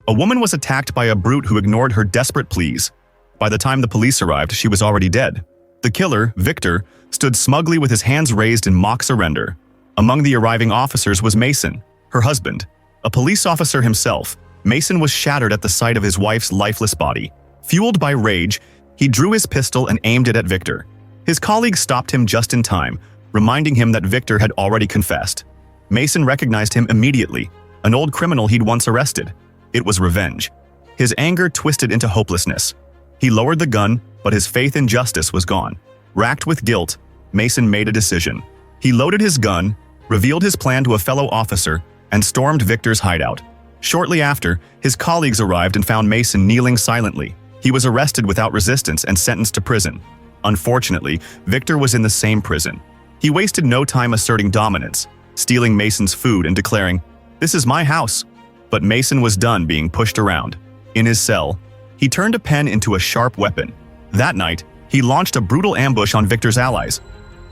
A woman was attacked by a brute who ignored her desperate pleas. By the time the police arrived, she was already dead. The killer, Victor, stood smugly with his hands raised in mock surrender. Among the arriving officers was Mason, her husband. A police officer himself, Mason was shattered at the sight of his wife's lifeless body. Fueled by rage, he drew his pistol and aimed it at Victor. His colleague stopped him just in time, reminding him that Victor had already confessed. Mason recognized him immediately, an old criminal he'd once arrested. It was revenge. His anger twisted into hopelessness. He lowered the gun, but his faith in justice was gone. Racked with guilt, Mason made a decision. He loaded his gun, revealed his plan to a fellow officer, and stormed Victor's hideout. Shortly after, his colleagues arrived and found Mason kneeling silently. He was arrested without resistance and sentenced to prison. Unfortunately, Victor was in the same prison. He wasted no time asserting dominance, stealing Mason's food and declaring, "This is my house." But Mason was done being pushed around. In his cell, he turned a pen into a sharp weapon. That night, he launched a brutal ambush on Victor's allies.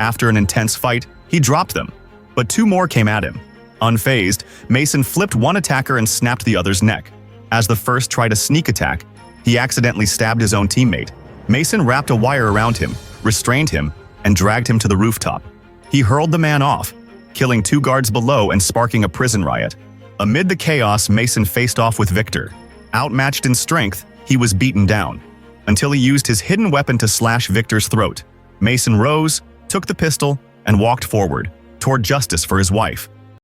After an intense fight, he dropped them, but two more came at him. Unfazed, Mason flipped one attacker and snapped the other's neck. As the first tried a sneak attack, he accidentally stabbed his own teammate. Mason wrapped a wire around him, restrained him, and dragged him to the rooftop. He hurled the man off, killing two guards below and sparking a prison riot. Amid the chaos, Mason faced off with Victor. Outmatched in strength, he was beaten down, until he used his hidden weapon to slash Victor's throat. Mason rose, took the pistol, and walked forward, toward justice for his wife.